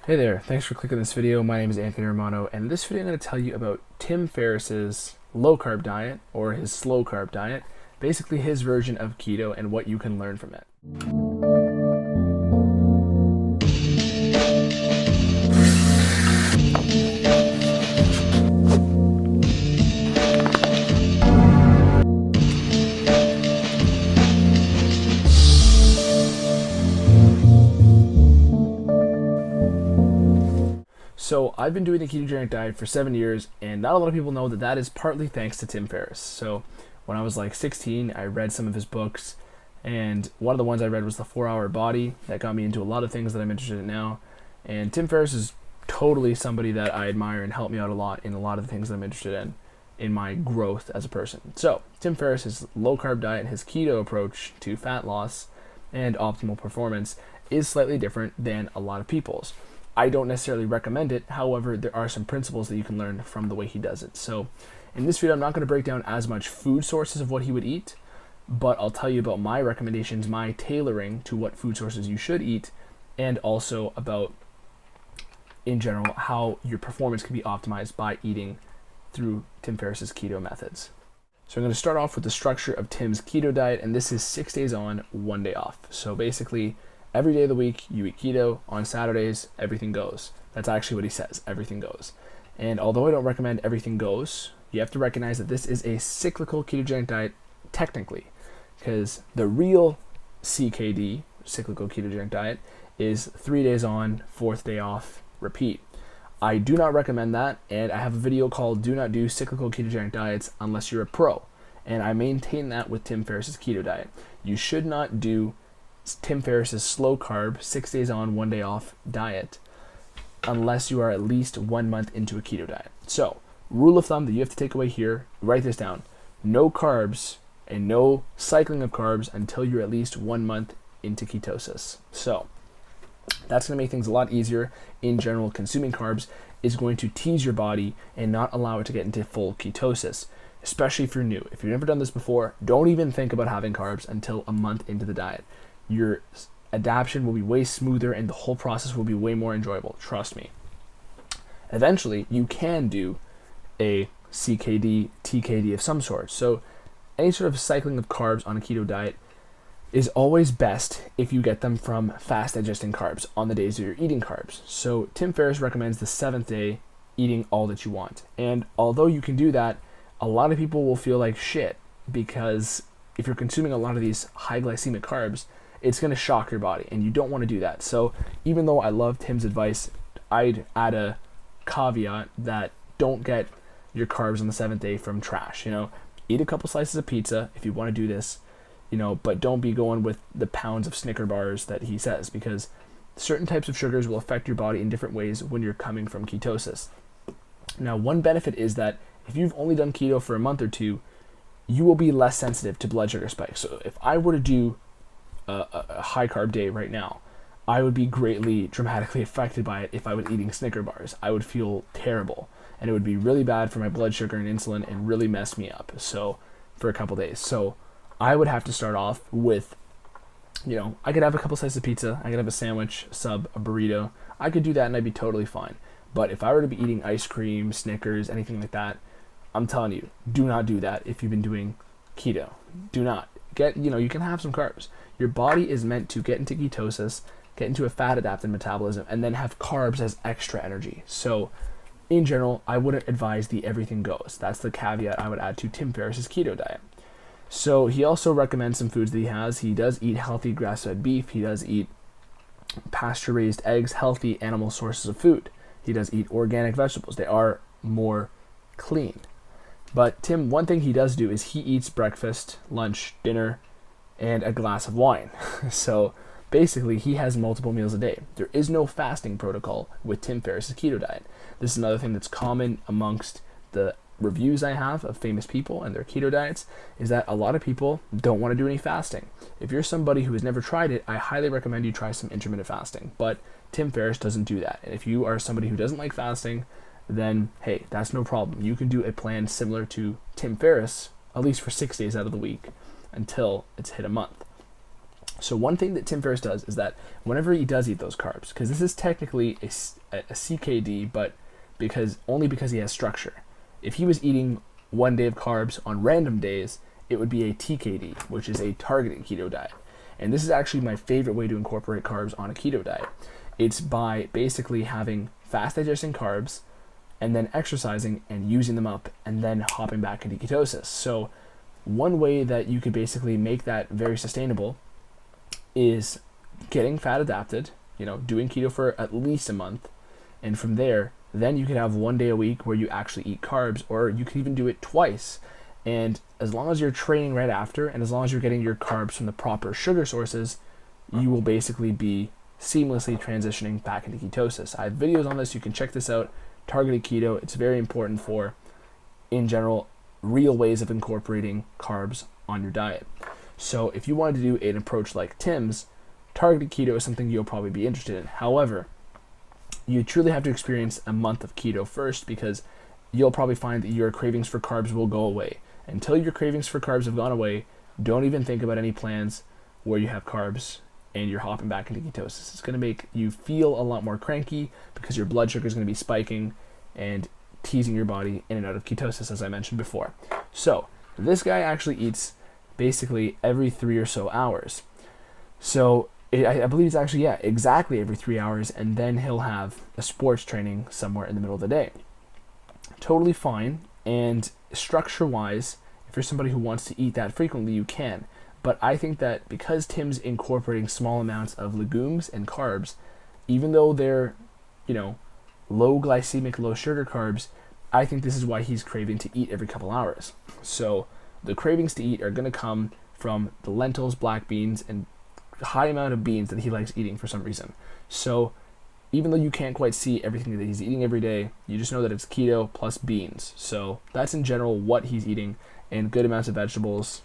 Hey there, thanks for clicking this video. My name is Anthony Romano, and in this video I'm going to tell you about Tim Ferriss's low carb diet, or his slow carb diet, basically his version of keto and what you can learn from it. So I've been doing the ketogenic diet for 7 years, and not a lot of people know that that is partly thanks to Tim Ferriss. So when I was like 16, I read some of his books, and one of the ones I read was The 4-Hour Body. That got me into a lot of things that I'm interested in now. And Tim Ferriss is totally somebody that I admire and helped me out a lot in a lot of the things that I'm interested in my growth as a person. So Tim Ferriss, his low carb diet, his keto approach to fat loss and optimal performance is slightly different than a lot of people's. I don't necessarily recommend it. However, there are some principles that you can learn from the way he does it. So in this video, I'm not going to break down as much food sources of what he would eat, but I'll tell you about my recommendations, my tailoring to what food sources you should eat, and also about, in general, how your performance can be optimized by eating through Tim Ferriss's keto methods. So I'm going to start off with the structure of Tim's keto diet, and this is 6 days on, 1 day off. So basically, every day of the week, you eat keto. On Saturdays, everything goes. That's actually what he says, everything goes. And although I don't recommend everything goes, you have to recognize that this is a cyclical ketogenic diet, technically, because the real CKD, cyclical ketogenic diet, is 3 days on, 4th day off, repeat. I do not recommend that, and I have a video called Do Not Do Cyclical Ketogenic Diets Unless You're a Pro, and I maintain that with Tim Ferriss's keto diet. You should not do Tim Ferriss's slow carb, 6 days on, 1 day off diet unless you are at least 1 month into a keto diet. So, rule of thumb that you have to take away here, write this down: no carbs and no cycling of carbs until you're at least 1 month into ketosis. So, that's going to make things a lot easier. In general, consuming carbs is going to tease your body and not allow it to get into full ketosis, especially if you're new. If you've never done this before, don't even think about having carbs until a month into the diet. Your adaptation will be way smoother and the whole process will be way more enjoyable. Trust me. Eventually, you can do a CKD, TKD of some sort. So any sort of cycling of carbs on a keto diet is always best if you get them from fast digesting carbs on the days that you're eating carbs. So Tim Ferriss recommends the 7th day eating all that you want. And although you can do that, a lot of people will feel like shit because if you're consuming a lot of these high glycemic carbs, it's going to shock your body, and you don't want to do that. So even though I love Tim's advice, I'd add a caveat that don't get your carbs on the 7th day from trash. Eat a couple slices of pizza if you want to do this, but don't be going with the pounds of Snicker bars that he says, because certain types of sugars will affect your body in different ways when you're coming from ketosis. Now, one benefit is that if you've only done keto for a month or two, you will be less sensitive to blood sugar spikes. So if I were to do a high carb day right now, I would be dramatically affected by it if I was eating Snicker bars. I would feel terrible, and it would be really bad for my blood sugar and insulin and really mess me up. So for a couple days. So I would have to start off with, I could have a couple slices of pizza, I could have a sandwich, sub, a burrito. I could do that and I'd be totally fine. But if I were to be eating ice cream, Snickers, anything like that, I'm telling you, do not do that if you've been doing keto. Do not. You can have some carbs. Your body is meant to get into ketosis, get into a fat adapted metabolism, and then have carbs as extra energy. So in general, I wouldn't advise the everything goes. That's the caveat I would add to Tim Ferriss's keto diet. So he also recommends some foods that he has. He does eat healthy grass-fed beef. He does eat pasture-raised eggs, healthy animal sources of food. He does eat organic vegetables. They are more clean. But Tim, one thing he does do is he eats breakfast, lunch, dinner, and a glass of wine. So basically, he has multiple meals a day. There is no fasting protocol with Tim Ferriss's keto diet. This is another thing that's common amongst the reviews I have of famous people and their keto diets, is that a lot of people don't want to do any fasting. If you're somebody who has never tried it, I highly recommend you try some intermittent fasting. But Tim Ferriss doesn't do that. And if you are somebody who doesn't like fasting, then hey, that's no problem. You can do a plan similar to Tim Ferriss, at least for 6 days out of the week, until it's hit a month. So one thing that Tim Ferriss does is that whenever he does eat those carbs, because this is technically a CKD, but only because he has structure. If he was eating one day of carbs on random days, it would be a TKD, which is a targeted keto diet. And this is actually my favorite way to incorporate carbs on a keto diet. It's by basically having fast digesting carbs and then exercising and using them up and then hopping back into ketosis. So one way that you could basically make that very sustainable is getting fat adapted, doing keto for at least a month. And from there, then you could have one day a week where you actually eat carbs, or you could even do it twice. And as long as you're training right after, and as long as you're getting your carbs from the proper sugar sources, you will basically be seamlessly transitioning back into ketosis. I have videos on this. You can check this out. Targeted Keto. It's very important for, in general, real ways of incorporating carbs on your diet. So if you wanted to do an approach like Tim's, Targeted Keto is something you'll probably be interested in. However, you truly have to experience a month of keto first, because you'll probably find that your cravings for carbs will go away. Until your cravings for carbs have gone away, don't even think about any plans where you have carbs and you're hopping back into ketosis. It's going to make you feel a lot more cranky because your blood sugar is going to be spiking and teasing your body in and out of ketosis, as I mentioned before. So this guy actually eats basically every 3 or so hours. So I believe it's actually, exactly every 3 hours, and then he'll have a sports training somewhere in the middle of the day. Totally fine, and structure-wise, if you're somebody who wants to eat that frequently, you can. But I think that because Tim's incorporating small amounts of legumes and carbs, even though they're, low glycemic, low sugar carbs, I think this is why he's craving to eat every couple hours. So the cravings to eat are going to come from the lentils, black beans, and high amount of beans that he likes eating for some reason. So even though you can't quite see everything that he's eating every day, you just know that it's keto plus beans. So that's in general what he's eating, and good amounts of vegetables,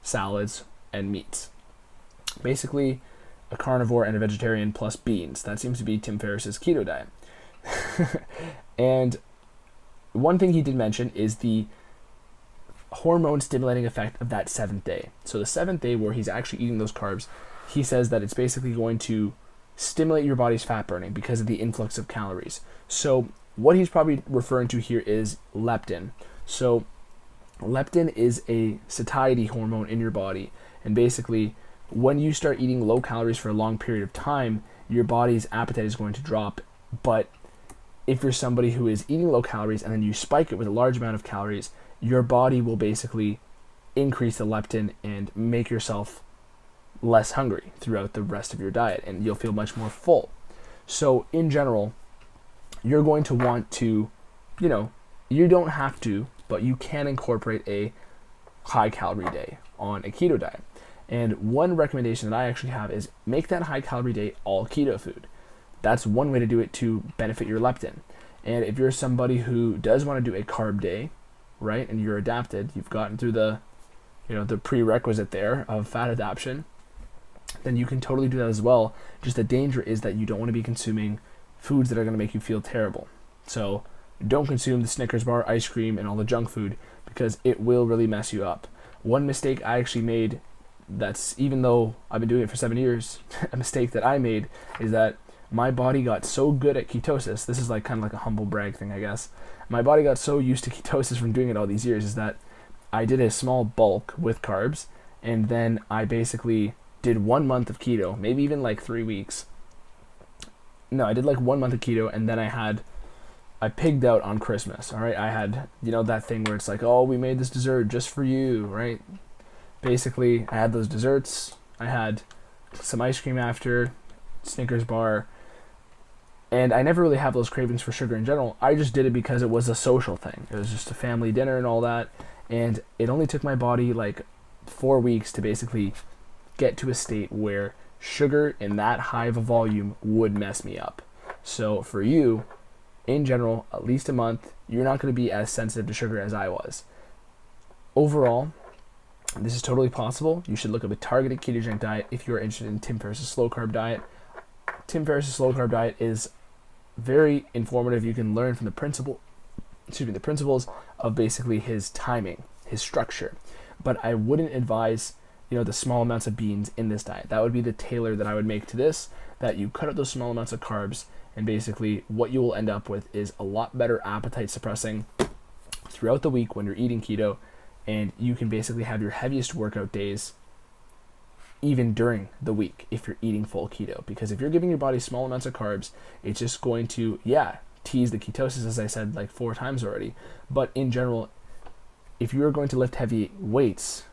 salads, and meats. Basically, a carnivore and a vegetarian plus beans. That seems to be Tim Ferriss's keto diet. And one thing he did mention is the hormone stimulating effect of that 7th day. So the 7th day where he's actually eating those carbs, he says that it's basically going to stimulate your body's fat burning because of the influx of calories. So what he's probably referring to here is leptin. So leptin is a satiety hormone in your body, and basically when you start eating low calories for a long period of time, your body's appetite is going to drop. But if you're somebody who is eating low calories and then you spike it with a large amount of calories, your body will basically increase the leptin and make yourself less hungry throughout the rest of your diet, and you'll feel much more full. So in general, you're going to want to, you don't have to, but you can incorporate a high calorie day on a keto diet. And one recommendation that I actually have is make that high calorie day all keto food. That's one way to do it to benefit your leptin. And if you're somebody who does want to do a carb day, right, and you're adapted, you've gotten through the prerequisite there of fat adaptation, then you can totally do that as well. Just the danger is that you don't want to be consuming foods that are going to make you feel terrible. So don't consume the Snickers bar, ice cream, and all the junk food, because it will really mess you up. One mistake I actually made, that's, even though I've been doing it for 7 years, a mistake that I made is that my body got so good at ketosis. This is kind of like a humble brag thing, I guess. My body got so used to ketosis from doing it all these years, is that I did a small bulk with carbs, and then I basically did 1 month of keto, maybe even 3 weeks. No, I did 1 month of keto, and then I pigged out on Christmas, all right? I had, that thing where it's oh, we made this dessert just for you, right? Basically, I had those desserts, I had some ice cream after, Snickers bar, and I never really have those cravings for sugar in general. I just did it because it was a social thing. It was just a family dinner and all that, and it only took my body 4 weeks to basically get to a state where sugar in that high of a volume would mess me up. So for you, in general, at least a month, you're not going to be as sensitive to sugar as I was. Overall, this is totally possible. You should look up a targeted ketogenic diet if you're interested in Tim Ferriss' slow carb diet. Tim Ferriss' slow carb diet is very informative. You can learn from the principles of basically his timing, his structure. But I wouldn't advise the small amounts of beans in this diet. That would be the tailor that I would make to this, that you cut out those small amounts of carbs, and basically what you will end up with is a lot better appetite suppressing throughout the week when you're eating keto, and you can basically have your heaviest workout days even during the week if you're eating full keto. Because if you're giving your body small amounts of carbs, it's just going to, tease the ketosis, as I said like 4 times already. But in general, if you're going to lift heavy weights,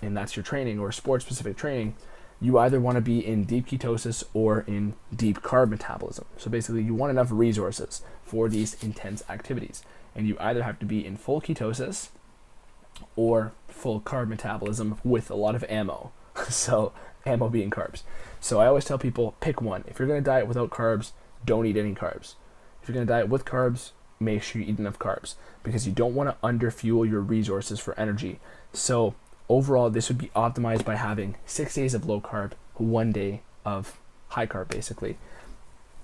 and that's your training or sport-specific training, you either want to be in deep ketosis or in deep carb metabolism. So basically, you want enough resources for these intense activities. And you either have to be in full ketosis or full carb metabolism with a lot of ammo. So ammo being carbs. So I always tell people, pick one. If you're going to diet without carbs, don't eat any carbs. If you're going to diet with carbs, make sure you eat enough carbs, because you don't want to underfuel your resources for energy. So overall, this would be optimized by having 6 days of low carb, 1 day of high carb basically,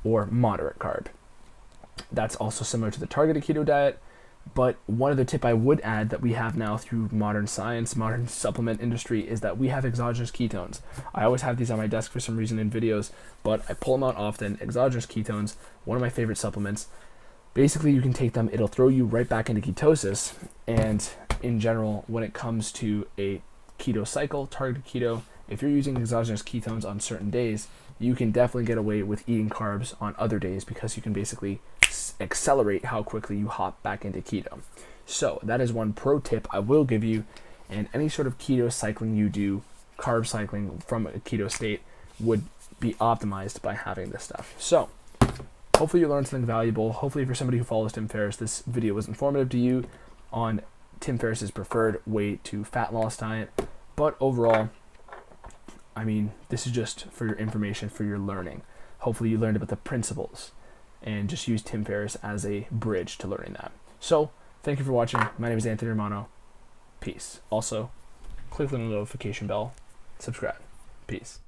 or moderate carb. That's also similar to the targeted keto diet. But one other tip I would add that we have now through modern science, modern supplement industry, is that we have exogenous ketones. I always have these on my desk for some reason in videos, but I pull them out often. Exogenous ketones, one of my favorite supplements. Basically, you can take them, it'll throw you right back into ketosis. And in general, when it comes to a keto cycle, targeted keto, if you're using exogenous ketones on certain days, you can definitely get away with eating carbs on other days, because you can basically accelerate how quickly you hop back into keto. So that is one pro tip I will give you. And any sort of keto cycling you do, carb cycling from a keto state, would be optimized by having this stuff. So hopefully you learned something valuable. Hopefully for somebody who follows Tim Ferriss, this video was informative to you on Tim Ferriss's preferred way to fat loss diet. But overall, I mean, this is just for your information, for your learning. Hopefully you learned about the principles and just use Tim Ferriss as a bridge to learning that. So thank you for watching. My name is Anthony Romano. Peace. Also, click the notification bell, subscribe. Peace.